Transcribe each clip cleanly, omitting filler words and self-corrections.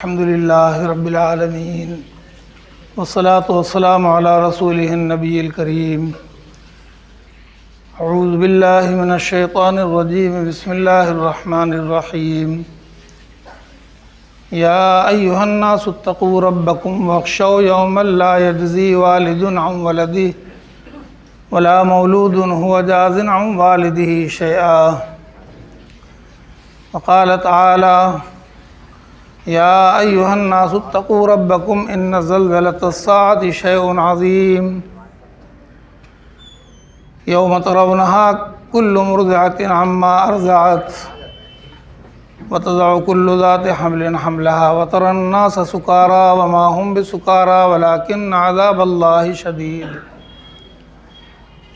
الحمد لله رب العالمين والصلاة والسلام على رسوله النبي الكريم اعوذ بالله من الشيطان الرجيم بسم الله الرحمن الرحيم يا أيها الناس اتقوا ربكم واخشوا يوما لا يجزي والد عن ولده ولا مولود هو جاز عن والده شيئا وقال تعالى يا أيها الناس اتقوا ربكم إن زلزلة الساعة شيء عظيم يوم ترونها كل مرضعة عما أرضعت وتضع كل ذات حمل حملها وترى الناس سكارى وما هم بسكارى ولكن عذاب الله شديد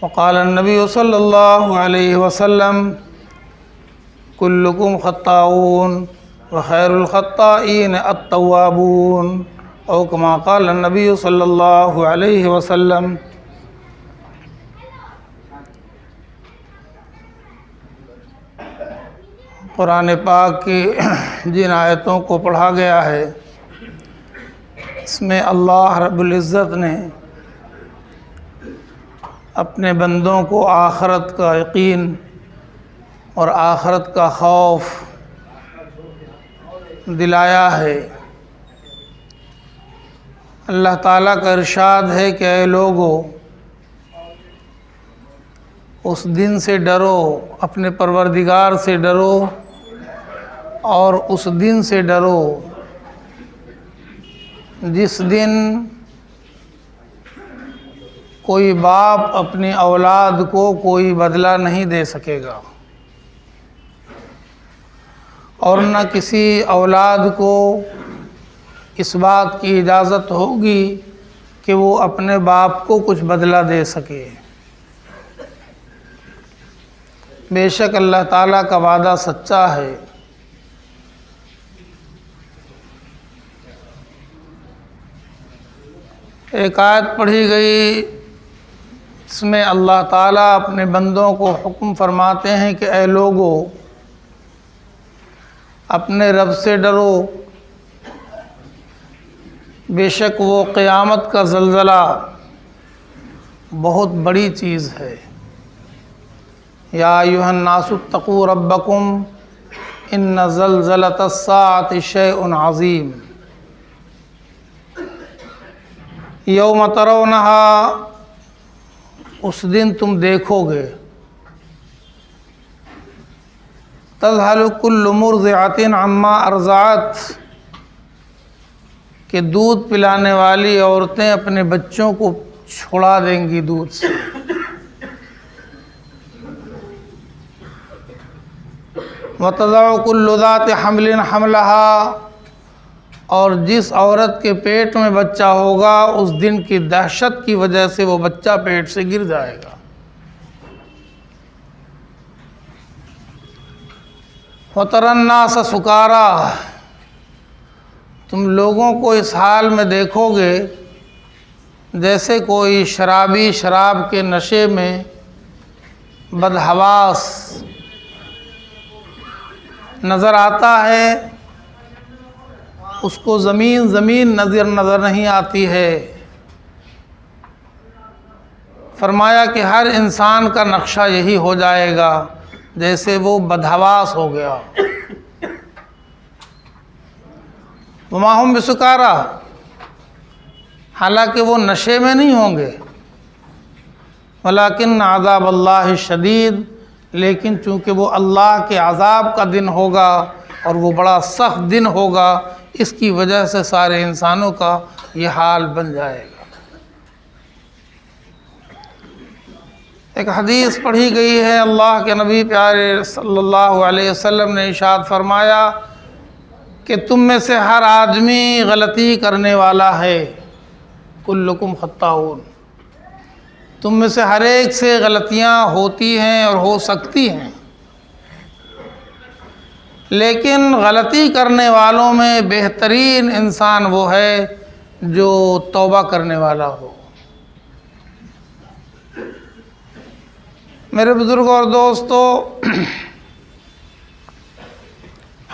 وقال النبي صلى الله عليه وسلم كلكم خطاؤون وخير الخطائين التوابون او كما قال النبي صلی اللہ علیہ وسلم۔ قرآن پاک کی جن آیتوں کو پڑھا گیا ہے اس میں اللہ رب العزت نے اپنے بندوں کو آخرت کا یقین اور آخرت کا خوف دلایا ہے۔ اللہ تعالیٰ کا ارشاد ہے کہ اے لوگو اس دن سے ڈرو، اپنے پروردگار سے ڈرو اور اس دن سے ڈرو جس دن کوئی باپ اپنی اولاد کو کوئی بدلہ نہیں دے سکے گا اور نہ کسی اولاد کو اس بات کی اجازت ہوگی کہ وہ اپنے باپ کو کچھ بدلہ دے سکے۔ بے شک اللہ تعالیٰ کا وعدہ سچا ہے۔ ایک آیت پڑھی گئی اس میں اللہ تعالیٰ اپنے بندوں کو حکم فرماتے ہیں کہ اے لوگو اپنے رب سے ڈرو، بے شک وہ قیامت کا زلزلہ بہت بڑی چیز ہے۔ یا ایھا الناس اتقوا ربکم ان زلزلۃ الساعۃ شیء عظیم یوم ترونہا، اس دن تم دیکھو گے، تذہل کل مرضعۃ عما ارضعت، کہ دودھ پلانے والی عورتیں اپنے بچوں کو چھڑا دیں گی دودھ سے۔ وتضع کل ذات حمل حملها، اور جس عورت کے پیٹ میں بچہ ہوگا اس دن کی دہشت کی وجہ سے وہ بچہ پیٹ سے گر جائے گا۔ وَتَرَى النَّاسَ سُكَارَىٰ، تم لوگوں کو اس حال میں دیکھو گے جیسے کوئی شرابی شراب کے نشے میں بدحواس نظر آتا ہے، اس کو زمین نظر نہیں آتی ہے۔ فرمایا کہ ہر انسان کا نقشہ یہی ہو جائے گا جیسے وہ بدحواس ہو گیا۔ وما ہم بسکارا، حالانکہ وہ نشے میں نہیں ہوں گے، ولیکن عذاب اللہ شدید، لیکن چونکہ وہ اللہ کے عذاب کا دن ہوگا اور وہ بڑا سخت دن ہوگا، اس کی وجہ سے سارے انسانوں کا یہ حال بن جائے گا۔ ایک حدیث پڑھی گئی ہے، اللہ کے نبی پیارے صلی اللہ علیہ وسلم نے ارشاد فرمایا کہ تم میں سے ہر آدمی غلطی کرنے والا ہے، کلکم خطاؤون، تم میں سے ہر ایک سے غلطیاں ہوتی ہیں اور ہو سکتی ہیں، لیکن غلطی کرنے والوں میں بہترین انسان وہ ہے جو توبہ کرنے والا ہو۔ میرے بزرگوں اور دوستو،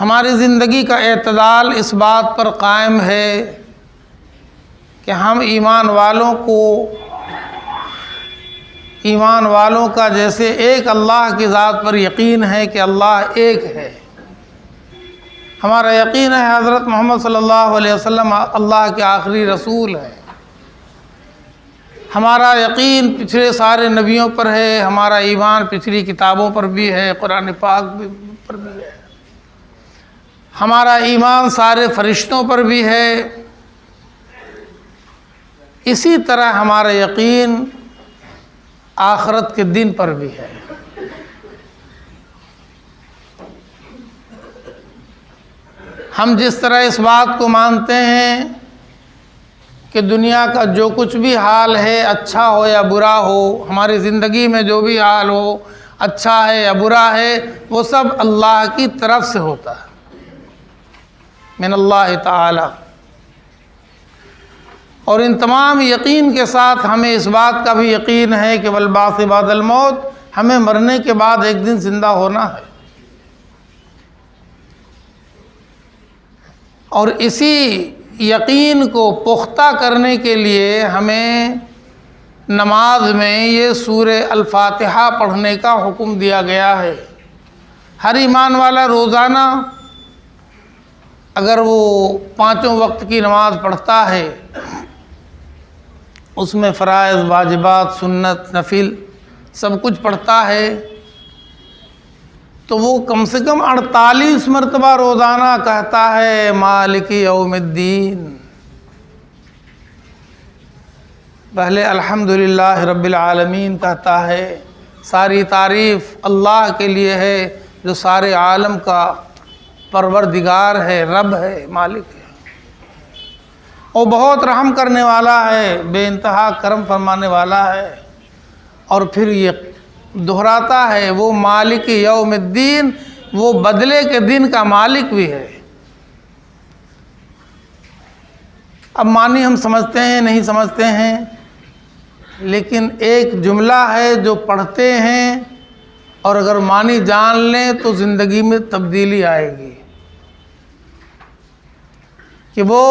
ہماری زندگی کا اعتدال اس بات پر قائم ہے کہ ہم ایمان والوں کا جیسے ایک اللہ کی ذات پر یقین ہے کہ اللہ ایک ہے، ہمارا یقین ہے حضرت محمد صلی اللہ علیہ وسلم اللہ کے آخری رسول ہے، ہمارا یقین پچھلے سارے نبیوں پر ہے، ہمارا ایمان پچھلی کتابوں پر بھی ہے، قرآن پاک پر بھی ہے، ہمارا ایمان سارے فرشتوں پر بھی ہے۔ اسی طرح ہمارا یقین آخرت کے دن پر بھی ہے۔ ہم جس طرح اس بات کو مانتے ہیں کہ دنیا کا جو کچھ بھی حال ہے، اچھا ہو یا برا ہو، ہماری زندگی میں جو بھی حال ہو، اچھا ہے یا برا ہے، وہ سب اللہ کی طرف سے ہوتا ہے، من اللہ تعالی۔ اور ان تمام یقین کے ساتھ ہمیں اس بات کا بھی یقین ہے کہ والبعث بعد الموت، ہمیں مرنے کے بعد ایک دن زندہ ہونا ہے۔ اور اسی یقین کو پختہ کرنے کے لیے ہمیں نماز میں یہ سورہ الفاتحہ پڑھنے کا حکم دیا گیا ہے۔ ہر ایمان والا روزانہ اگر وہ 5 وقت کی نماز پڑھتا ہے، اس میں فرائض، واجبات، سنت، نفل سب کچھ پڑھتا ہے، تو وہ کم سے کم 48 مرتبہ روزانہ کہتا ہے مالک یوم الدین۔ پہلے الحمدللہ رب العالمین کہتا ہے، ساری تعریف اللہ کے لیے ہے جو سارے عالم کا پروردگار ہے، رب ہے، مالک ہے، وہ بہت رحم کرنے والا ہے، بے انتہا کرم فرمانے والا ہے۔ اور پھر یہ دہراتا ہے وہ مالک یوم الدین، وہ بدلے کے دن کا مالک بھی ہے۔ اب معنی ہم سمجھتے ہیں نہیں سمجھتے ہیں، لیکن ایک جملہ ہے جو پڑھتے ہیں اور اگر معنی جان لیں تو زندگی میں تبدیلی آئے گی، کہ وہ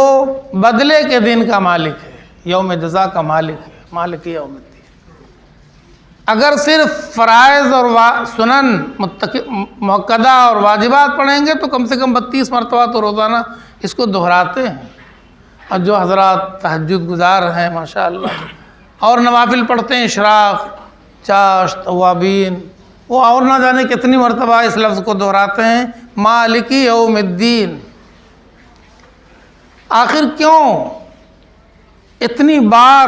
بدلے کے دن کا مالک ہے، یوم جزا کا مالک ہے، مالک یوم الدین۔ اگر صرف فرائض اور سنن مؤکدہ اور واجبات پڑھیں گے تو کم سے کم 32 مرتبہ تو روزانہ اس کو دہراتے ہیں۔ اور جو حضرات تہجد گزار ہیں ماشاءاللہ اور نوافل پڑھتے ہیں، اشراق، چاشت، اوابین، وہ اور نہ جانے کتنی مرتبہ اس لفظ کو دہراتے ہیں، مالک یوم الدین۔ آخر کیوں اتنی بار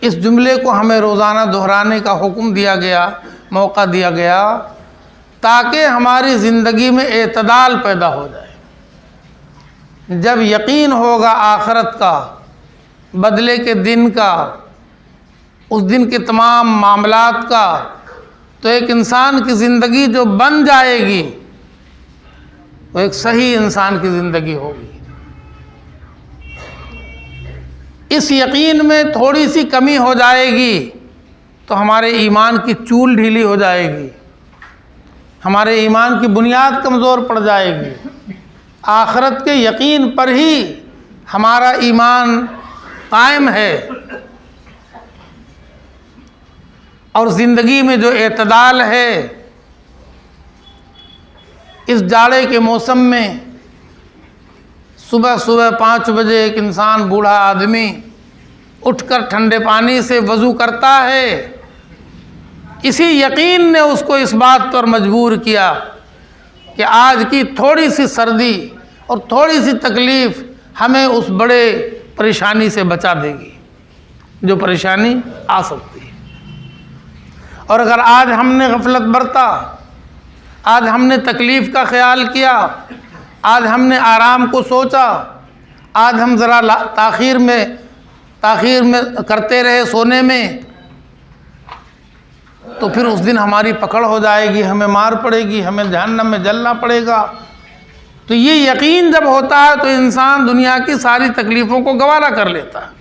اس جملے کو ہمیں روزانہ دہرانے کا حکم دیا گیا، موقع دیا گیا؟ تاکہ ہماری زندگی میں اعتدال پیدا ہو جائے۔ جب یقین ہوگا آخرت کا، بدلے کے دن کا، اس دن کے تمام معاملات کا، تو ایک انسان کی زندگی جو بن جائے گی وہ ایک صحیح انسان کی زندگی ہوگی۔ اس یقین میں تھوڑی سی کمی ہو جائے گی تو ہمارے ایمان کی چول ڈھیلی ہو جائے گی، ہمارے ایمان کی بنیاد کمزور پڑ جائے گی۔ آخرت کے یقین پر ہی ہمارا ایمان قائم ہے، اور زندگی میں جو اعتدال ہے، اس جاڑے کے موسم میں صبح 5 بجے ایک انسان، بوڑھا آدمی اٹھ کر ٹھنڈے پانی سے وضو کرتا ہے، اسی یقین نے اس کو اس بات پر مجبور کیا کہ آج کی تھوڑی سی سردی اور تھوڑی سی تکلیف ہمیں اس بڑے پریشانی سے بچا دے گی جو پریشانی آ سکتی ہے۔ اور اگر آج ہم نے غفلت برتا، آج ہم نے تکلیف کا خیال کیا، آج ہم نے آرام کو سوچا، آج ہم ذرا تاخیر میں کرتے رہے سونے میں، تو پھر اس دن ہماری پکڑ ہو جائے گی، ہمیں مار پڑے گی، ہمیں جہنم میں جلنا پڑے گا۔ تو یہ یقین جب ہوتا ہے تو انسان دنیا کی ساری تکلیفوں کو گوارا کر لیتا ہے۔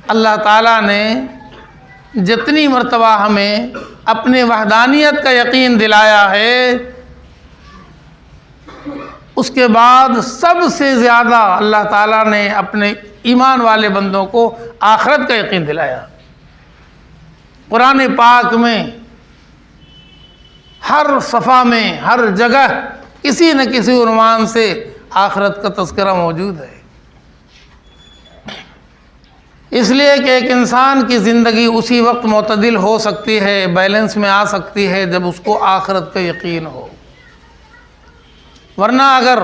اللہ تعالیٰ نے جتنی مرتبہ ہمیں اپنے وحدانیت کا یقین دلایا ہے، اس کے بعد سب سے زیادہ اللہ تعالیٰ نے اپنے ایمان والے بندوں کو آخرت کا یقین دلایا۔ قرآن پاک میں ہر صفحہ میں ہر جگہ کسی نہ کسی عنوان سے آخرت کا تذکرہ موجود ہے، اس لیے کہ ایک انسان کی زندگی اسی وقت معتدل ہو سکتی ہے، بیلنس میں آ سکتی ہے جب اس کو آخرت کا یقین ہو۔ ورنہ اگر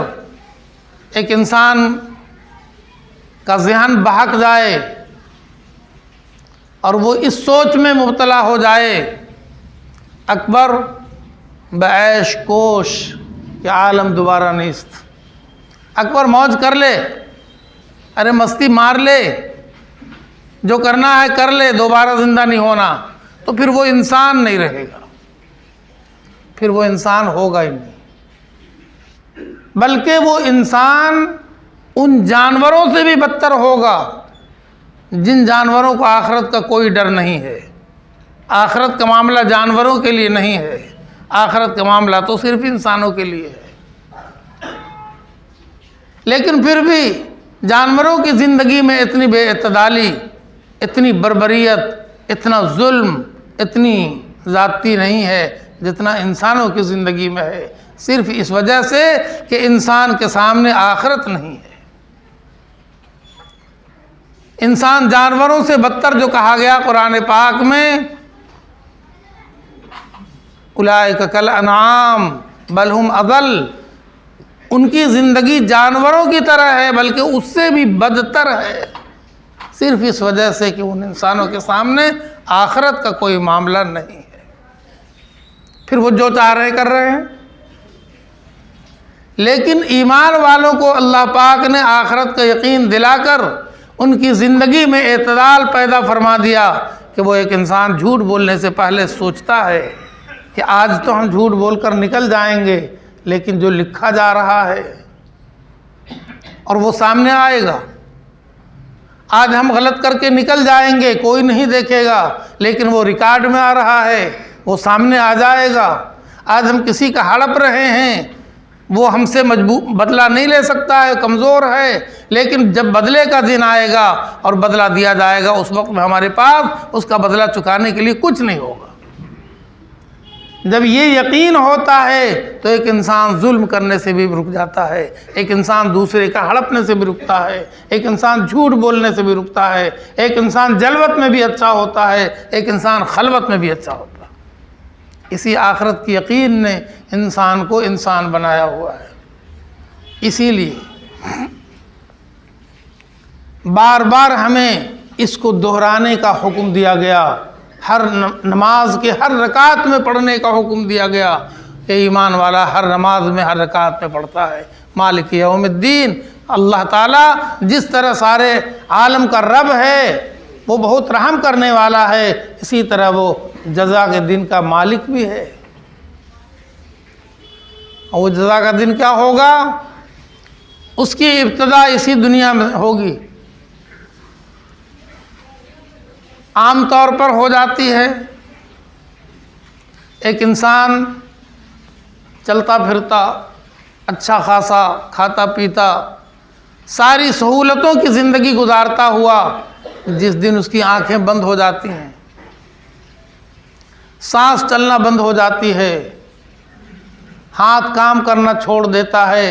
ایک انسان کا ذہن بہک جائے اور وہ اس سوچ میں مبتلا ہو جائے اکبر بعیش کوش کہ عالم دوبارہ نیست، اکبر موج کر لے، ارے مستی مار لے، جو کرنا ہے کر لے، دوبارہ زندہ نہیں ہونا، تو پھر وہ انسان نہیں رہے گا، پھر وہ انسان ہوگا ہی نہیں، بلکہ وہ انسان ان جانوروں سے بھی بدتر ہوگا جن جانوروں کو آخرت کا کوئی ڈر نہیں ہے۔ آخرت کا معاملہ جانوروں کے لیے نہیں ہے، آخرت کا معاملہ تو صرف انسانوں کے لیے ہے۔ لیکن پھر بھی جانوروں کی زندگی میں اتنی بے اعتدالی، اتنی بربریت، اتنا ظلم، اتنی زیادتی نہیں ہے جتنا انسانوں کی زندگی میں ہے، صرف اس وجہ سے کہ انسان کے سامنے آخرت نہیں ہے۔ انسان جانوروں سے بدتر جو کہا گیا قرآن پاک میں، اولئک کالانعام بل ہم اضل، ان کی زندگی جانوروں کی طرح ہے بلکہ اس سے بھی بدتر ہے، صرف اس وجہ سے کہ ان انسانوں کے سامنے آخرت کا کوئی معاملہ نہیں ہے، پھر وہ جو چاہ رہے کر رہے ہیں۔ لیکن ایمان والوں کو اللہ پاک نے آخرت کا یقین دلا کر ان کی زندگی میں اعتدال پیدا فرما دیا کہ وہ ایک انسان جھوٹ بولنے سے پہلے سوچتا ہے کہ آج تو ہم جھوٹ بول کر نکل جائیں گے، لیکن جو لکھا جا رہا ہے اور وہ سامنے آئے گا، آج ہم غلط کر کے نکل جائیں گے، کوئی نہیں دیکھے گا، لیکن وہ ریکارڈ میں آ رہا ہے، وہ سامنے آ جائے گا۔ آج ہم کسی کا ہڑپ رہے ہیں، وہ ہم سے بدلہ نہیں لے سکتا ہے، کمزور ہے، لیکن جب بدلے کا دن آئے گا اور بدلہ دیا جائے گا، اس وقت میں ہمارے پاس اس کا بدلہ چکانے کے لیے کچھ نہیں ہوگا۔ جب یہ یقین ہوتا ہے تو ایک انسان ظلم کرنے سے بھی رک جاتا ہے، ایک انسان دوسرے کا ہڑپنے سے بھی رکتا ہے، ایک انسان جھوٹ بولنے سے بھی رکتا ہے، ایک انسان جلوت میں بھی اچھا ہوتا ہے، ایک انسان خلوت میں بھی اچھا ہوتا ہے۔ اسی آخرت کی یقین نے انسان کو انسان بنایا ہوا ہے۔ اسی لیے بار بار ہمیں اس کو دہرانے کا حکم دیا گیا، ہر نماز کے ہر رکعت میں پڑھنے کا حکم دیا گیا کہ ایمان والا ہر نماز میں ہر رکعت میں پڑھتا ہے۔ مالک یوم الدین، اللہ تعالیٰ جس طرح سارے عالم کا رب ہے، وہ بہت رحم کرنے والا ہے، اسی طرح وہ جزا کے دن کا مالک بھی ہے۔ اور وہ جزا کا دن کیا ہوگا؟ اس کی ابتدا اسی دنیا میں ہوگی، عام طور پر ہو جاتی ہے۔ ایک انسان چلتا پھرتا، اچھا خاصا کھاتا پیتا، ساری سہولتوں کی زندگی گزارتا ہوا، جس دن اس کی آنکھیں بند ہو جاتی ہیں، سانس چلنا بند ہو جاتی ہے، ہاتھ کام کرنا چھوڑ دیتا ہے،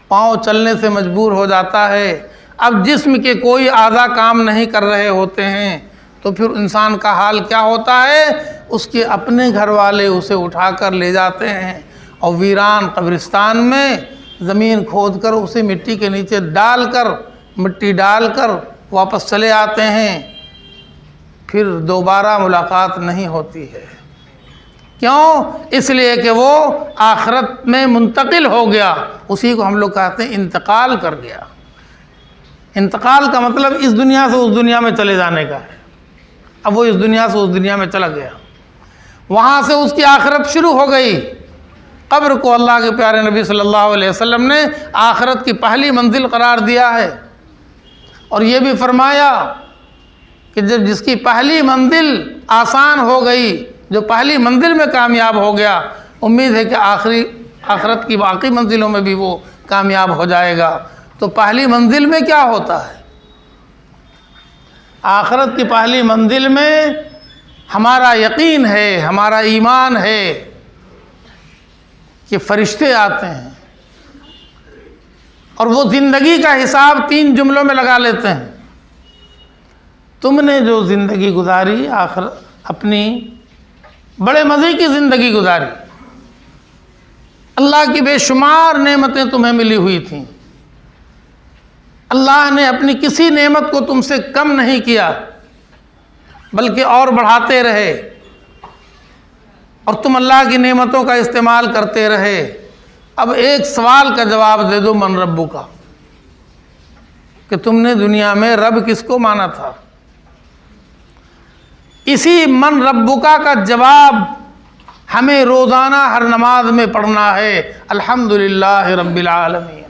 پاؤں چلنے سے مجبور ہو جاتا ہے، اب جسم کے کوئی اعضاء کام نہیں کر رہے ہوتے ہیں، تو پھر انسان کا حال کیا ہوتا ہے؟ اس کے اپنے گھر والے اسے اٹھا کر لے جاتے ہیں اور ویران قبرستان میں زمین کھود کر اسے مٹی کے نیچے مٹی ڈال کر واپس چلے آتے ہیں، پھر دوبارہ ملاقات نہیں ہوتی ہے۔ کیوں؟ اس لیے کہ وہ آخرت میں منتقل ہو گیا، اسی کو ہم لوگ کہتے ہیں انتقال کر گیا۔ انتقال کا مطلب اس دنیا سے اس دنیا میں چلے جانے کا ہے۔ اب وہ اس دنیا سے اس دنیا میں چلا گیا، وہاں سے اس کی آخرت شروع ہو گئی۔ قبر کو اللہ کے پیارے نبی صلی اللہ علیہ وسلم نے آخرت کی پہلی منزل قرار دیا ہے، اور یہ بھی فرمایا کہ جب جس کی پہلی منزل آسان ہو گئی، جو پہلی منزل میں کامیاب ہو گیا، امید ہے کہ آخرت کی باقی منزلوں میں بھی وہ کامیاب ہو جائے گا۔ تو پہلی منزل میں کیا ہوتا ہے؟ آخرت کی پہلی منزل میں ہمارا یقین ہے، ہمارا ایمان ہے کہ فرشتے آتے ہیں اور وہ زندگی کا حساب 3 جملوں میں لگا لیتے ہیں۔ تم نے جو زندگی گزاری، اپنی بڑے مزے کی زندگی گزاری، اللہ کی بے شمار نعمتیں تمہیں ملی ہوئی تھیں، اللہ نے اپنی کسی نعمت کو تم سے کم نہیں کیا بلکہ اور بڑھاتے رہے، اور تم اللہ کی نعمتوں کا استعمال کرتے رہے۔ اب ایک سوال کا جواب دے دو، من ربو کا، کہ تم نے دنیا میں رب کس کو مانا تھا؟ اسی من ربکا کا جواب ہمیں روزانہ ہر نماز میں پڑھنا ہے، الحمدللہ رب العالمین۔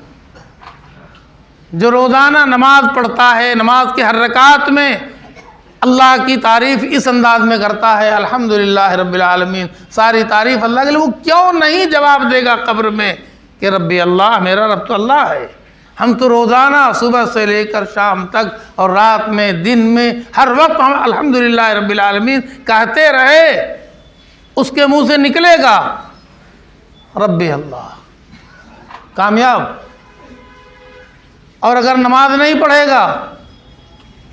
جو روزانہ نماز پڑھتا ہے، نماز کے ہر رکعت میں اللہ کی تعریف اس انداز میں کرتا ہے، الحمدللہ رب العالمین، ساری تعریف اللہ کے لیے، وہ کیوں نہیں جواب دے گا قبر میں کہ ربی اللہ، میرا رب تو اللہ ہے؟ ہم تو روزانہ صبح سے لے کر شام تک اور رات میں دن میں ہر وقت ہم الحمدللہ رب العالمین کہتے رہے، اس کے منہ سے نکلے گا ربی اللہ، کامیاب۔ اور اگر نماز نہیں پڑھے گا،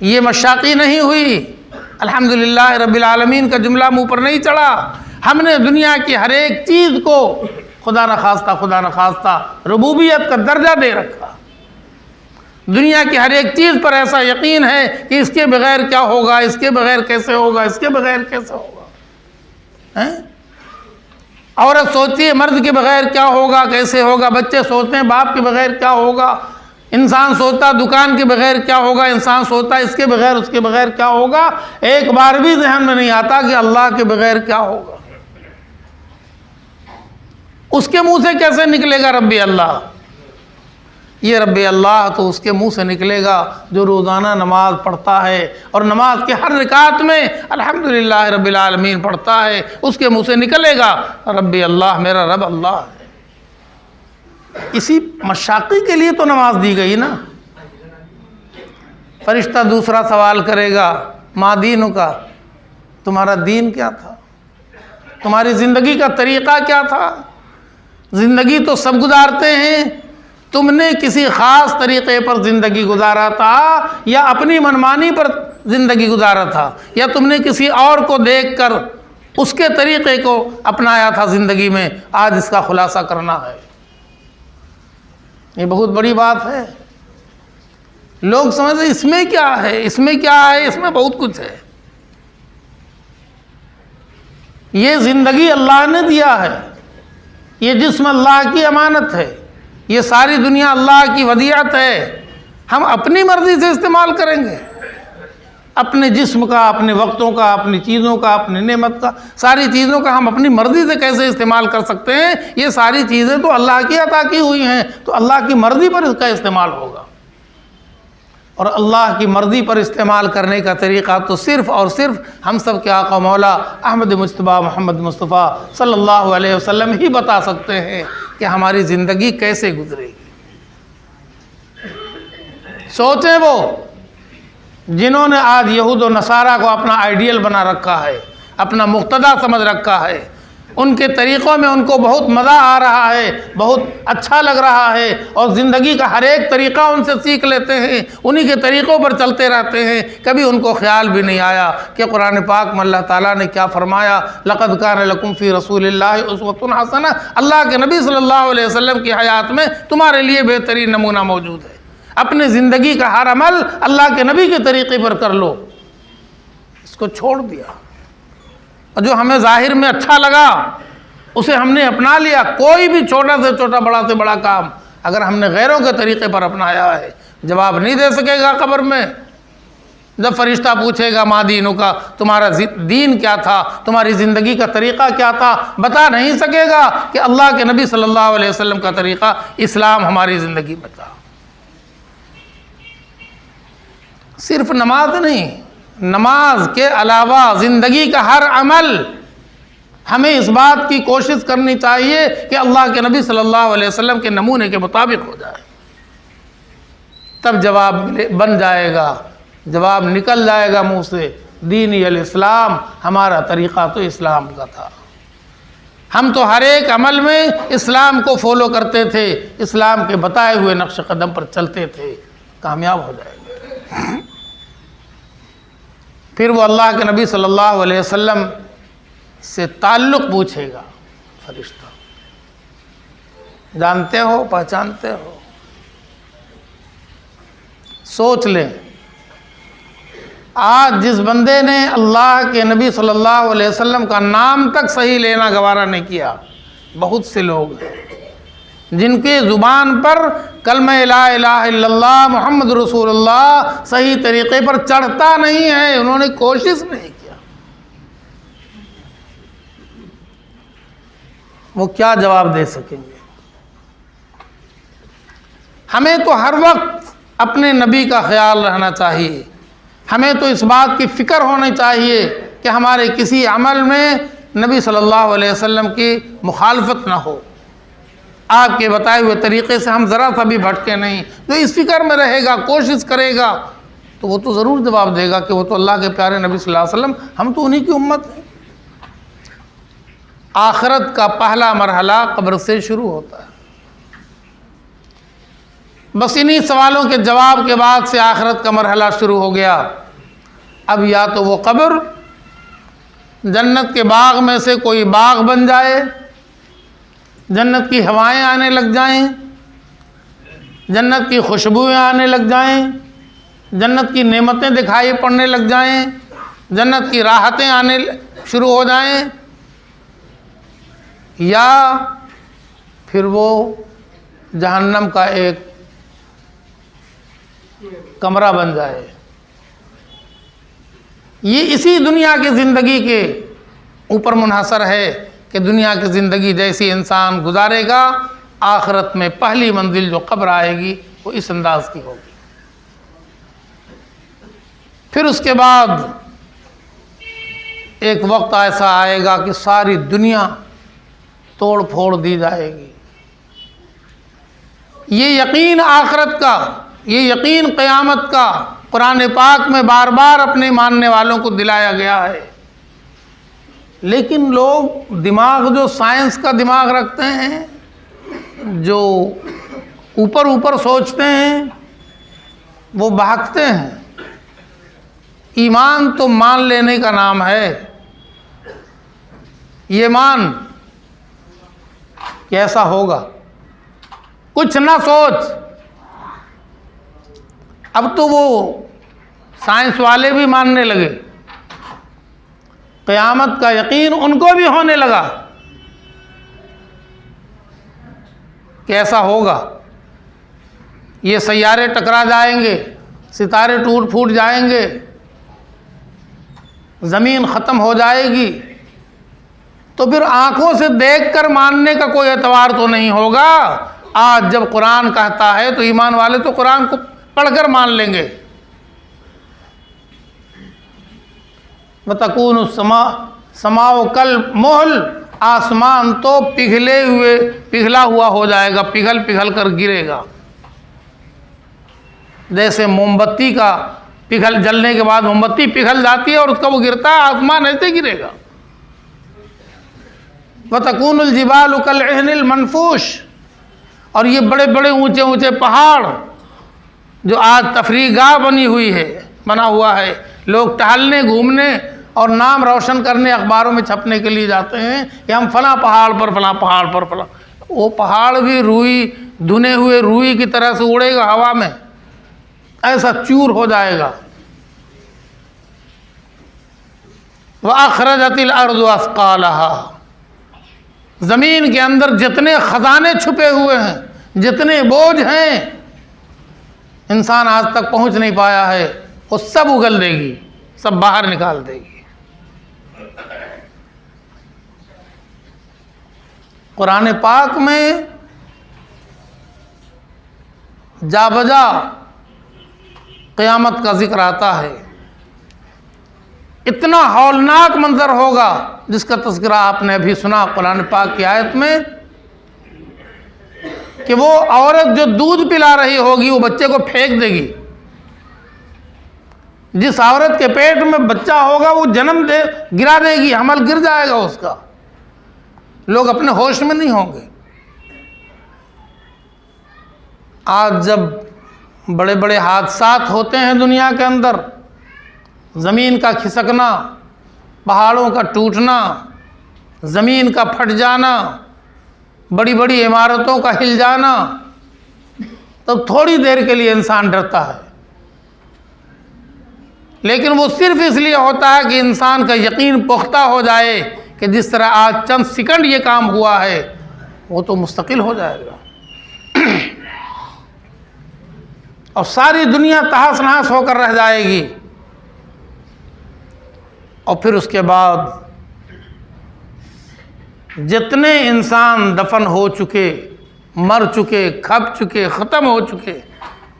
یہ مشاقی نہیں ہوئی، الحمدللہ رب العالمین کا جملہ منہ پر نہیں چڑھا، ہم نے دنیا کی ہر ایک چیز کو خدا نخواستہ ربوبیت کا درجہ دے رکھا، دنیا کی ہر ایک چیز پر ایسا یقین ہے کہ اس کے بغیر کیا ہوگا، اس کے بغیر کیسے ہوگا، اس کے بغیر کیسے ہوگا۔ عورت سوچتی ہے مرد کے بغیر کیا ہوگا، کیسے ہوگا، بچے سوچتے ہیں باپ کے بغیر کیا ہوگا، انسان سوچتا دکان کے بغیر کیا ہوگا، انسان سوچتا اس کے بغیر اس کے بغیر کیا ہوگا، ایک بار بھی ذہن میں نہیں آتا کہ اللہ کے بغیر کیا ہوگا۔ اس کے منہ سے کیسے نکلے گا ربی اللہ؟ یہ ربی اللہ تو اس کے منہ سے نکلے گا جو روزانہ نماز پڑھتا ہے اور نماز کے ہر رکعت میں الحمدللہ رب العالمین پڑھتا ہے، اس کے منہ سے نکلے گا ربی اللہ، میرا رب اللہ ہے۔ اسی مشاقی کے لیے تو نماز دی گئی نا۔ فرشتہ دوسرا سوال کرے گا، ما دینوں کا، تمہارا دین کیا تھا، تمہاری زندگی کا طریقہ کیا تھا؟ زندگی تو سب گزارتے ہیں، تم نے کسی خاص طریقے پر زندگی گزارا تھا یا اپنی منمانی پر زندگی گزارا تھا، یا تم نے کسی اور کو دیکھ کر اس کے طریقے کو اپنایا تھا زندگی میں؟ آج اس کا خلاصہ کرنا ہے۔ یہ بہت بڑی بات ہے۔ لوگ سمجھتے اس میں کیا ہے، اس میں کیا ہے، اس میں بہت کچھ ہے۔ یہ زندگی اللہ نے دیا ہے، یہ جسم اللہ کی امانت ہے، یہ ساری دنیا اللہ کی ودیعت ہے، ہم اپنی مرضی سے استعمال کریں گے اپنے جسم کا، اپنے وقتوں کا، اپنی چیزوں کا، اپنی نعمت کا، ساری چیزوں کا ہم اپنی مرضی سے کیسے استعمال کر سکتے ہیں؟ یہ ساری چیزیں تو اللہ کی عطا کی ہوئی ہیں، تو اللہ کی مرضی پر اس کا استعمال ہوگا۔ اور اللہ کی مرضی پر استعمال کرنے کا طریقہ تو صرف اور صرف ہم سب کے آقا مولا احمد مجتبیٰ محمد مصطفیٰ صلی اللہ علیہ وسلم ہی بتا سکتے ہیں کہ ہماری زندگی کیسے گزرے گی۔ سوچیں وہ جنہوں نے آج یہود و نصارہ کو اپنا آئیڈیل بنا رکھا ہے، اپنا مقتدیٰ سمجھ رکھا ہے، ان کے طریقوں میں ان کو بہت مزہ آ رہا ہے، بہت اچھا لگ رہا ہے، اور زندگی کا ہر ایک طریقہ ان سے سیکھ لیتے ہیں، انہی کے طریقوں پر چلتے رہتے ہیں۔ کبھی ان کو خیال بھی نہیں آیا کہ قرآن پاک میں اللہ تعالیٰ نے کیا فرمایا، لَقَدْ كَانَ لَكُمْ فِي رَسُولِ اللَّهِ أُسْوَةٌ حَسَنَةٌ، اللہ کے نبی صلی اللہ علیہ وسلم کی حیات میں تمہارے لیے بہترین نمونہ موجود ہے۔ اپنے زندگی کا ہر عمل اللہ کے نبی کے طریقے پر کر لو۔ اس کو چھوڑ دیا، اور جو ہمیں ظاہر میں اچھا لگا اسے ہم نے اپنا لیا۔ کوئی بھی چھوٹا سے چھوٹا، بڑا سے بڑا کام اگر ہم نے غیروں کے طریقے پر اپنایا ہے، جواب نہیں دے سکے گا قبر میں۔ جب فرشتہ پوچھے گا ما دینوں کا، تمہارا دین کیا تھا، تمہاری زندگی کا طریقہ کیا تھا، بتا نہیں سکے گا کہ اللہ کے نبی صلی اللہ علیہ وسلم کا طریقہ اسلام ہماری زندگی میں تھا۔ صرف نماز نہیں، نماز کے علاوہ زندگی کا ہر عمل ہمیں اس بات کی کوشش کرنی چاہیے کہ اللہ کے نبی صلی اللہ علیہ وسلم کے نمونے کے مطابق ہو جائے، تب جواب بن جائے گا، جواب نکل جائے گا منہ سے، دینی الاسلام، ہمارا طریقہ تو اسلام کا تھا، ہم تو ہر ایک عمل میں اسلام کو فالو کرتے تھے، اسلام کے بتائے ہوئے نقش قدم پر چلتے تھے، کامیاب ہو جائے گا۔ پھر وہ اللہ کے نبی صلی اللہ علیہ وسلم سے تعلق پوچھے گا فرشتہ، جانتے ہو، پہچانتے ہو؟ سوچ لیں، آج جس بندے نے اللہ کے نبی صلی اللہ علیہ وسلم کا نام تک صحیح لینا گوارا نہیں کیا، بہت سے لوگ ہیں جن کے زبان پر کلمہ لا الہ الا اللہ محمد رسول اللہ صحیح طریقے پر چڑھتا نہیں ہے، انہوں نے کوشش نہیں کیا، وہ کیا جواب دے سکیں گے؟ ہمیں تو ہر وقت اپنے نبی کا خیال رہنا چاہیے، ہمیں تو اس بات کی فکر ہونی چاہیے کہ ہمارے کسی عمل میں نبی صلی اللہ علیہ وسلم کی مخالفت نہ ہو، آپ کے بتائے ہوئے طریقے سے ہم ذرا سا بھی بھٹکے نہیں۔ جو اس فکر میں رہے گا، کوشش کرے گا، تو وہ تو ضرور جواب دے گا کہ وہ تو اللہ کے پیارے نبی صلی اللہ علیہ وسلم، ہم تو انہی کی امت ہیں۔ آخرت کا پہلا مرحلہ قبر سے شروع ہوتا ہے، بس انہی سوالوں کے جواب کے بعد سے آخرت کا مرحلہ شروع ہو گیا۔ اب یا تو وہ قبر جنت کے باغ میں سے کوئی باغ بن جائے، جنت کی ہوائیں آنے لگ جائیں، جنت کی خوشبوئیں آنے لگ جائیں، جنت کی نعمتیں دکھائی پڑنے لگ جائیں، جنت کی راحتیں آنے شروع ہو جائیں، یا پھر وہ جہنم کا ایک کمرہ بن جائے۔ یہ اسی دنیا کی زندگی کے اوپر منحصر ہے کہ دنیا کی زندگی جیسی انسان گزارے گا، آخرت میں پہلی منزل جو قبر آئے گی وہ اس انداز کی ہوگی۔ پھر اس کے بعد ایک وقت ایسا آئے گا کہ ساری دنیا توڑ پھوڑ دی جائے گی۔ یہ یقین آخرت کا، یہ یقین قیامت کا قرآن پاک میں بار بار اپنے ماننے والوں کو دلایا گیا ہے، لیکن لوگ دماغ جو سائنس کا دماغ رکھتے ہیں، جو اوپر اوپر سوچتے ہیں، وہ بہکتے ہیں۔ ایمان تو مان لینے کا نام ہے، یہ مان کہ ایسا ہوگا، کچھ نہ سوچ۔ اب تو وہ سائنس والے بھی ماننے لگے، قیامت کا یقین ان کو بھی ہونے لگا کہ ایسا ہوگا، یہ سیارے ٹکرا جائیں گے، ستارے ٹوٹ پھوٹ جائیں گے، زمین ختم ہو جائے گی، تو پھر آنکھوں سے دیکھ کر ماننے کا کوئی اعتبار تو نہیں ہوگا۔ آج جب قرآن کہتا ہے تو ایمان والے تو قرآن کو پڑھ کر مان لیں گے۔ وَتَكُونُ السَّمَاءُ كَالْمُهْلِ، آسمان تو پگھلا ہوا ہو جائے گا، پگھل پگھل کر گرے گا، جیسے موم بتی کا پگھل جلنے کے بعد موم بتی پگھل جاتی ہے اور اس کا وہ گرتا ہے، آسمان ایسے گرے گا۔ وَتَكُونُ الْجِبَالُ كَالْعِهْنِ الْمَنْفُوشِ، اور یہ بڑے بڑے اونچے اونچے پہاڑ جو آج تفریح گاہ بنا ہوا ہے، لوگ ٹہلنے گھومنے اور نام روشن کرنے اخباروں میں چھپنے کے لیے جاتے ہیں کہ ہم فلاں پہاڑ پر فلاں پہاڑ پر فلاں، وہ پہاڑ بھی روئی، دھنے ہوئے روئی کی طرح سے اڑے گا ہوا میں، ایسا چور ہو جائے گا۔ وَأَخْرَجَتِ الْأَرْضُ أَثْقَالَهَا، زمین کے اندر جتنے خزانے چھپے ہوئے ہیں، جتنے بوجھ ہیں انسان آج تک پہنچ نہیں پایا ہے، وہ سب اگل دے گی، سب باہر نکال دے گی۔ قرآن پاک میں جا بجا قیامت کا ذکر آتا ہے، اتنا ہولناک منظر ہوگا جس کا تذکرہ آپ نے ابھی سنا قرآن پاک کی آیت میں، کہ وہ عورت جو دودھ پلا رہی ہوگی وہ بچے کو پھینک دے گی. جس عورت کے پیٹ میں بچہ ہوگا وہ گرا دے گی، حمل گر جائے گا اس کا، لوگ اپنے ہوش میں نہیں ہوں گے. آج جب بڑے بڑے حادثات ہوتے ہیں دنیا کے اندر، زمین کا کھسکنا، پہاڑوں کا ٹوٹنا، زمین کا پھٹ جانا، بڑی بڑی عمارتوں کا ہل جانا، تب تھوڑی دیر کے لیے انسان ڈرتا ہے، لیکن وہ صرف اس لیے ہوتا ہے کہ انسان کا یقین پختہ ہو جائے کہ جس طرح آج چند سیکنڈ یہ کام ہوا ہے وہ تو مستقل ہو جائے گا، اور ساری دنیا تہس نہس ہو کر رہ جائے گی. اور پھر اس کے بعد جتنے انسان دفن ہو چکے، مر چکے، کھپ چکے، ختم ہو چکے،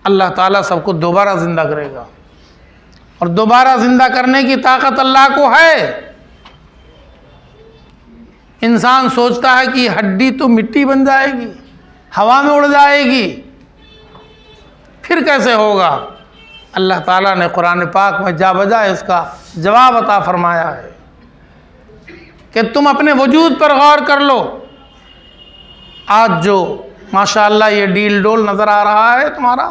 اللہ تعالیٰ سب کو دوبارہ زندہ کرے گا. اور دوبارہ زندہ کرنے کی طاقت اللہ کو ہے. انسان سوچتا ہے کہ ہڈی تو مٹی بن جائے گی، ہوا میں اڑ جائے گی، پھر کیسے ہوگا؟ اللہ تعالیٰ نے قرآن پاک میں جا بجا اس کا جواب عطا فرمایا ہے کہ تم اپنے وجود پر غور کر لو. آج جو ماشاءاللہ یہ ڈیل ڈول نظر آ رہا ہے تمہارا،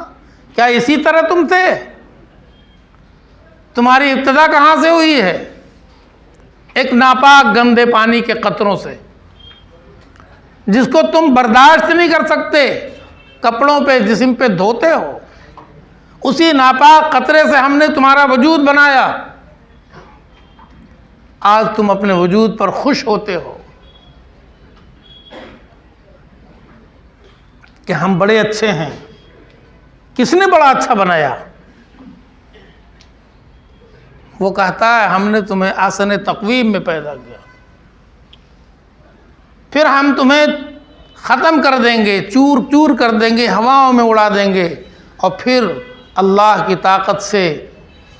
کیا اسی طرح تم تھے؟ تمہاری ابتدا کہاں سے ہوئی ہے؟ ایک ناپاک گندے پانی کے قطروں سے، جس کو تم برداشت نہیں کر سکتے، کپڑوں پہ، جسم پہ دھوتے ہو. اسی ناپاک قطرے سے ہم نے تمہارا وجود بنایا. آج تم اپنے وجود پر خوش ہوتے ہو کہ ہم بڑے اچھے ہیں. کس نے بڑا اچھا بنایا؟ وہ کہتا ہے ہم نے تمہیں احسن تقویم میں پیدا کیا، پھر ہم تمہیں ختم کر دیں گے، چور چور کر دیں گے، ہواؤں میں اڑا دیں گے، اور پھر اللہ کی طاقت سے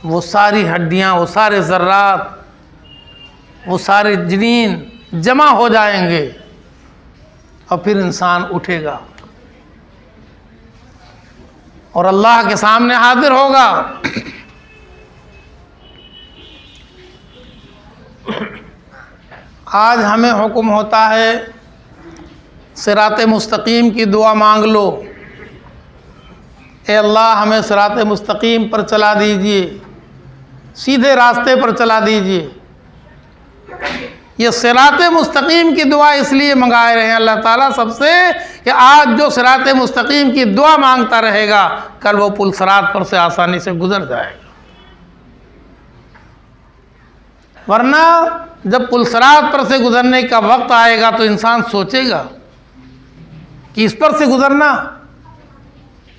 وہ ساری ہڈیاں، وہ سارے ذرات، وہ سارے جنین جمع ہو جائیں گے، اور پھر انسان اٹھے گا اور اللہ کے سامنے حاضر ہوگا. آج ہمیں حکم ہوتا ہے صراط مستقیم کی دعا مانگ لو، اے اللہ ہمیں صراط مستقیم پر چلا دیجئے، سیدھے راستے پر چلا دیجئے. یہ صراط مستقیم کی دعا اس لیے منگائے رہے ہیں اللہ تعالیٰ سب سے کہ آج جو صراط مستقیم کی دعا مانگتا رہے گا کل وہ پل صراط پر سے آسانی سے گزر جائے گا. ورنہ جب پل صراط پر سے گزرنے کا وقت آئے گا تو انسان سوچے گا کہ اس پر سے گزرنا،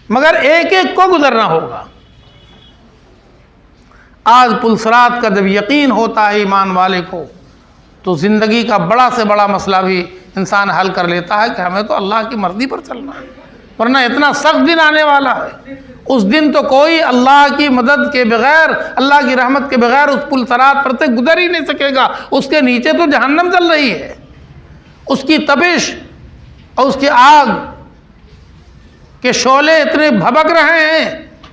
مگر ایک ایک کو گزرنا ہوگا. آج پل صراط کا جب یقین ہوتا ہے ایمان والے کو تو زندگی کا بڑا سے بڑا مسئلہ بھی انسان حل کر لیتا ہے کہ ہمیں تو اللہ کی مرضی پر چلنا ہے. ورنہ اتنا سخت دن آنے والا ہے، اس دن تو کوئی اللہ کی مدد کے بغیر، اللہ کی رحمت کے بغیر اس پل صراط پر سے گزر ہی نہیں سکے گا. اس کے نیچے تو جہنم چل رہی ہے، اس کی تپش اور اس کی آگ کے شعلے اتنے بھبک رہے ہیں،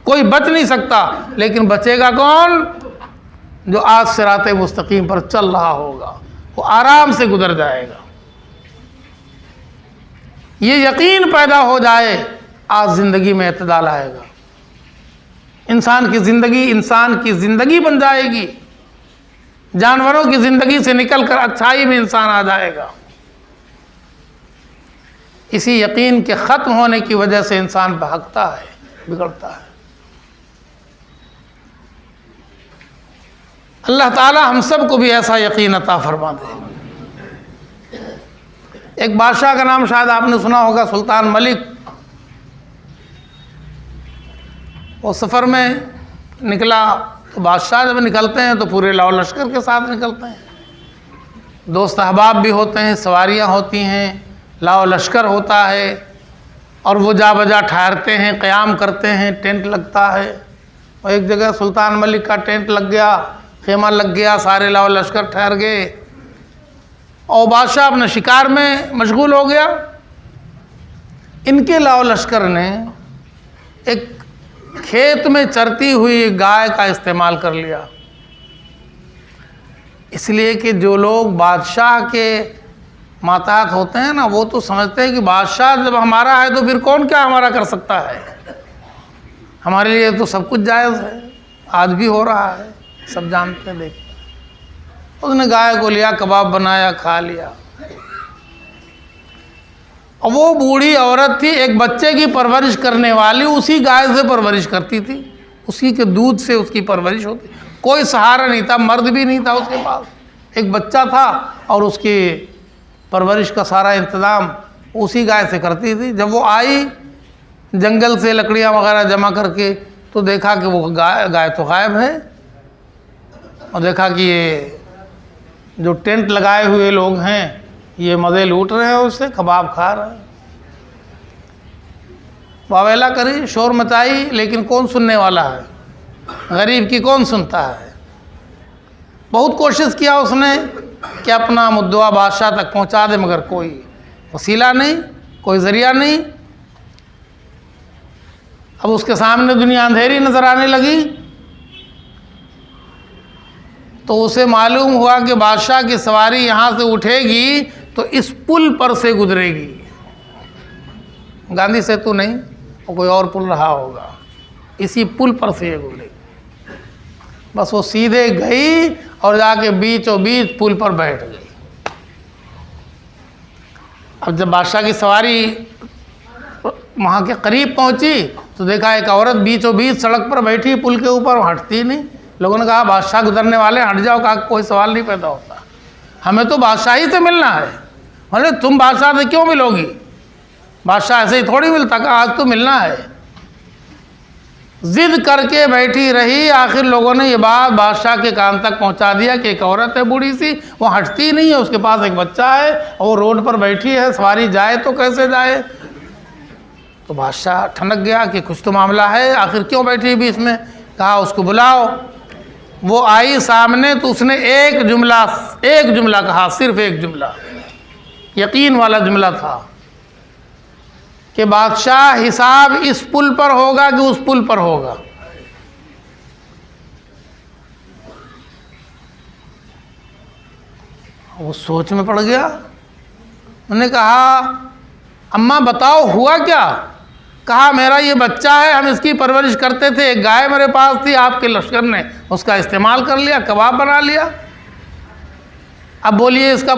کوئی بچ نہیں سکتا. لیکن بچے گا کون؟ جو آج صراط مستقیم پر چل رہا ہوگا، وہ آرام سے گزر جائے گا. یہ یقین پیدا ہو جائے آج زندگی میں اعتدال آئے گا. انسان کی زندگی بن جائے گی، جانوروں کی زندگی سے نکل کر اچھائی میں انسان آ جائے گا. اسی یقین کے ختم ہونے کی وجہ سے انسان بھاگتا ہے، بگڑتا ہے. اللہ تعالی ہم سب کو بھی ایسا یقین عطا فرما دے. ایک بادشاہ کا نام شاید آپ نے سنا ہوگا، سلطان ملک. وہ سفر میں نکلا تو بادشاہ جب نکلتے ہیں تو پورے لاؤ لشکر کے ساتھ نکلتے ہیں، دوست احباب بھی ہوتے ہیں، سواریاں ہوتی ہیں، لاؤ لشکر ہوتا ہے، اور وہ جا بجا ٹھہرتے ہیں، قیام کرتے ہیں، ٹینٹ لگتا ہے. اور ایک جگہ سلطان ملک کا ٹینٹ لگ گیا، خیمہ لگ گیا، سارے لاؤ لشکر ٹھہر گئے. اور بادشاہ اپنے شکار میں مشغول ہو گیا۔ ان کے لاؤ لشکر نے ایک کھیت میں چرتی ہوئی گائے کا استعمال کر لیا، اس لیے کہ جو لوگ بادشاہ کے ماتحت ہوتے ہیں نا، وہ تو سمجھتے ہیں کہ بادشاہ جب ہمارا ہے تو پھر کون کیا ہمارا کر سکتا ہے، ہمارے لیے تو سب کچھ جائز ہے، آج بھی ہو رہا ہے، سب جانتے ہیں۔ دیکھیں اس نے گائے کو لیا، کباب بنایا، کھا لیا۔ اور وہ بوڑھی عورت تھی، ایک بچے کی پرورش کرنے والی، اسی گائے سے پرورش کرتی تھی، اسی کے دودھ سے اس کی پرورش ہوتی، کوئی سہارا نہیں تھا، مرد بھی نہیں تھا اس کے پاس، ایک بچہ تھا اور اس کی پرورش کا سارا انتظام اسی گائے سے کرتی تھی۔ جب وہ آئی جنگل سے لکڑیاں وغیرہ جمع کر کے تو دیکھا کہ وہ گائے تو غائب ہے، اور دیکھا کہ یہ جو ٹینٹ لگائے ہوئے لوگ ہیں یہ مزے لوٹ رہے ہیں، اس سے کباب کھا رہے ہیں۔ واویلا کری، شور مچائی، لیکن کون سننے والا ہے؟ غریب کی کون سنتا ہے؟ بہت کوشش کیا اس نے کہ اپنا مدعا بادشاہ تک پہنچا دے، مگر کوئی وسیلہ نہیں، کوئی ذریعہ نہیں۔ اب اس کے سامنے دنیا اندھیری نظر آنے لگی، تو اسے معلوم ہوا کہ بادشاہ کی سواری یہاں سے اٹھے گی تو اس پل پر سے گزرے گی، گاندھی سیتو نہیں، اور کوئی اور پل رہا ہوگا، اسی پل پر سے یہ گزرے گی۔ بس وہ سیدھے گئی اور جا کے بیچوں بیچ پل پر بیٹھ گئی۔ اب جب بادشاہ کی سواری وہاں کے قریب پہنچی تو دیکھا ایک عورت بیچوں بیچ سڑک پر بیٹھی، پل کے اوپر، ہٹتی نہیں۔ لوگوں نے کہا بادشاہ گزرنے والے ہٹ جاؤ، کہا کوئی سوال نہیں پیدا ہوتا، ہمیں تو بادشاہی سے ملنا ہے۔ بولے تم بادشاہ سے کیوں ملو گی؟ بادشاہ ایسے ہی تھوڑی ملتا، کہا آج تو ملنا ہے۔ ضد کر کے بیٹھی رہی، آخر لوگوں نے یہ بات بادشاہ کے کان تک پہنچا دیا کہ ایک عورت ہے بوڑھی سی، وہ ہٹتی نہیں ہے، اس کے پاس ایک بچہ ہے اور وہ روڈ پر بیٹھی ہے، سواری جائے تو کیسے جائے؟ تو بادشاہ ٹھنک گیا کہ کچھ تو معاملہ ہے، آخر کیوں بیٹھی بیچ میں؟ کہا اس کو بلاؤ۔ وہ آئی سامنے تو اس نے ایک جملہ کہا، صرف ایک جملہ، یقین والا جملہ تھا کہ بادشاہ حساب اس پل پر ہوگا کہ اس پل پر ہوگا؟ وہ سوچ میں پڑ گیا۔ انہوں نے کہا اماں بتاؤ ہوا کیا؟ کہا میرا یہ بچہ ہے، ہم اس کی پرورش کرتے تھے، ایک گائے میرے پاس تھی، آپ کے لشکر نے اس کا استعمال کر لیا، کباب بنا لیا۔ اب بولیے اس کا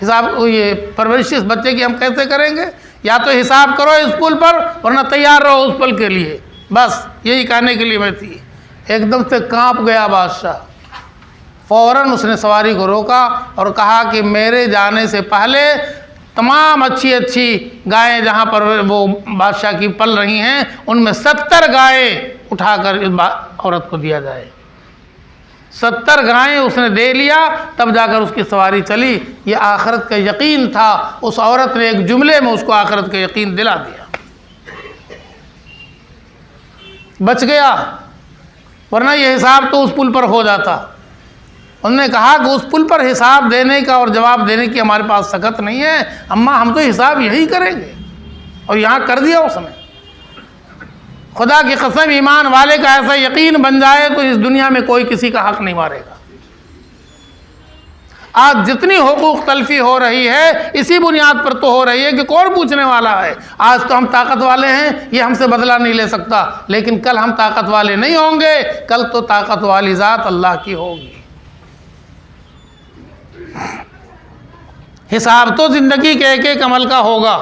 حساب، یہ پرورش اس بچے کی ہم کیسے کریں گے؟ یا تو حساب کرو اس پل پر، ورنہ تیار رہو اس پل کے لیے۔ بس یہی کہنے کے لیے میں تھی۔ ایک دم سے کانپ گیا بادشاہ، فوراً اس نے سواری کو روکا اور کہا کہ میرے جانے سے پہلے تمام اچھی اچھی گائیں جہاں پر وہ بادشاہ کی پل رہی ہیں، ان میں 70 گائیں اٹھا کر اس عورت کو دیا جائے۔ 70 گائیں اس نے دے لیا، تب جا کر اس کی سواری چلی۔ یہ آخرت کا یقین تھا، اس عورت نے ایک جملے میں اس کو آخرت کا یقین دلا دیا، بچ گیا، ورنہ یہ حساب تو اس پل پر ہو جاتا۔ انہوں نے کہا کہ اس پل پر حساب دینے کا اور جواب دینے کی ہمارے پاس سکت نہیں ہے، اماں ہم تو حساب یہی کریں گے، اور یہاں کر دیا اس نے۔ خدا کی قسم ایمان والے کا ایسا یقین بن جائے تو اس دنیا میں کوئی کسی کا حق نہیں مارے گا۔ آج جتنی حقوق تلفی ہو رہی ہے اسی بنیاد پر تو ہو رہی ہے کہ کون پوچھنے والا ہے۔ آج تو ہم طاقت والے ہیں، یہ ہم سے بدلہ نہیں لے سکتا، لیکن کل ہم طاقت والے نہیں ہوں گے، کل تو طاقت والی ذات اللہ کی ہوگی۔ حساب تو زندگی کے ایک ایک عمل کا ہوگا۔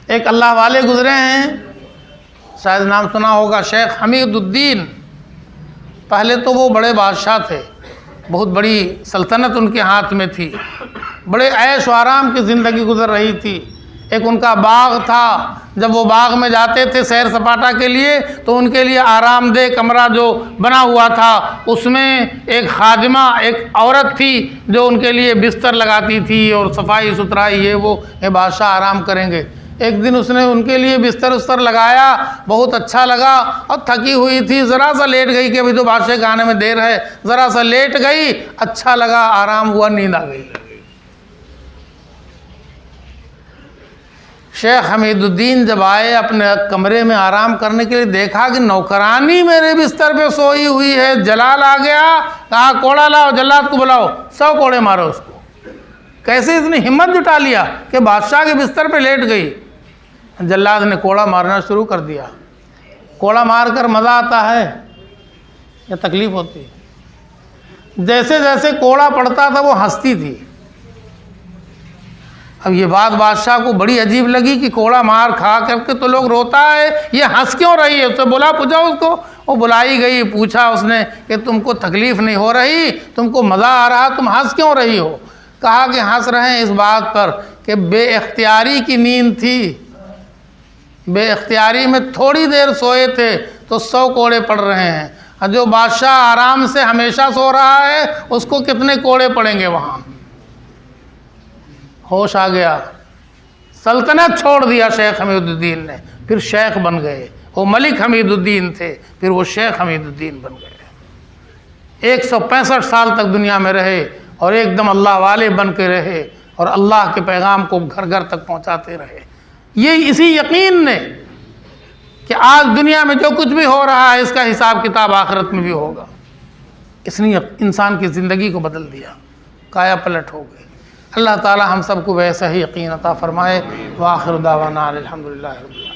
ایک اللہ والے گزرے ہیں، شاید نام سنا ہوگا، شیخ حمید الدین۔ پہلے تو وہ بڑے بادشاہ تھے، بہت بڑی سلطنت ان کے ہاتھ میں تھی، بڑے عیش و آرام کی زندگی گزر رہی تھی۔ ایک ان کا باغ تھا، جب وہ باغ میں جاتے تھے سیر سپاٹا کے لیے تو ان کے لیے آرام دہ کمرہ جو بنا ہوا تھا، اس میں ایک خادمہ، ایک عورت تھی جو ان کے لیے بستر لگاتی تھی اور صفائی ستھرائی یہ وہ، یہ بادشاہ آرام کریں گے۔ ایک دن اس نے ان کے لیے بستر لگایا، بہت اچھا لگا، اور تھکی ہوئی تھی، ذرا سا لیٹ گئی کہ ابھی تو بادشاہ کے آنے میں دیر ہے، ذرا سا لیٹ گئی، اچھا لگا، آرام ہوا، نیند آ گئی۔ شیخ حمید الدین جب آئے اپنے کمرے میں آرام کرنے کے لیے، دیکھا کہ نوکرانی میرے بستر پہ سوئی ہوئی ہے۔ جلال آ گیا، کہا کوڑا لاؤ، جلاد کو بلاؤ، 100 کوڑے مارو اس کو۔ کیسے اتنی ہمت جٹا لیا کہ بادشاہ کے بستر پہ لیٹ گئی۔ جلاد نے کوڑا مارنا شروع کر دیا۔ کوڑا مار کر مزہ آتا ہے یا تکلیف ہوتی ہے؟ جیسے جیسے کوڑا پڑتا تھا وہ ہنستی تھی۔ اب یہ بات بادشاہ کو بڑی عجیب لگی کہ کوڑا مار کھا کر کے تو لوگ روتا ہے، یہ ہنس کیوں رہی ہے؟ اس سے بولا، پوچھا اس کو۔ وہ بلائی گئی، پوچھا اس نے کہ تم کو تکلیف نہیں ہو رہی؟ تم کو مزہ آ رہا، تم ہنس کیوں رہی ہو؟ کہا کہ ہنس رہے ہیں اس بات پر کہ بے اختیاری کی نیند تھی، بے اختیاری میں تھوڑی دیر سوئے تھے تو 100 کوڑے پڑ رہے ہیں، اور جو بادشاہ آرام سے ہمیشہ سو رہا ہے اس کو کتنے کوڑے پڑیں گے وہاں؟ ہوش آ گیا، سلطنت چھوڑ دیا شیخ حمید الدین نے، پھر شیخ بن گئے۔ وہ ملک حمید الدین تھے، پھر وہ شیخ حمید الدین بن گئے۔ 165 سال تک دنیا میں رہے اور ایک دم اللہ والے بن کے رہے، اور اللہ کے پیغام کو گھر گھر تک پہنچاتے رہے۔ یہ اسی یقین نے کہ آج دنیا میں جو کچھ بھی ہو رہا ہے اس کا حساب کتاب آخرت میں بھی ہوگا، اس نے انسان کی زندگی کو بدل دیا، کایا پلٹ ہو گئی۔ اللہ تعالی ہم سب کو ویسا ہی یقین عطا فرمائے۔ وآخر دعوانا الحمدللہ رب العالمین۔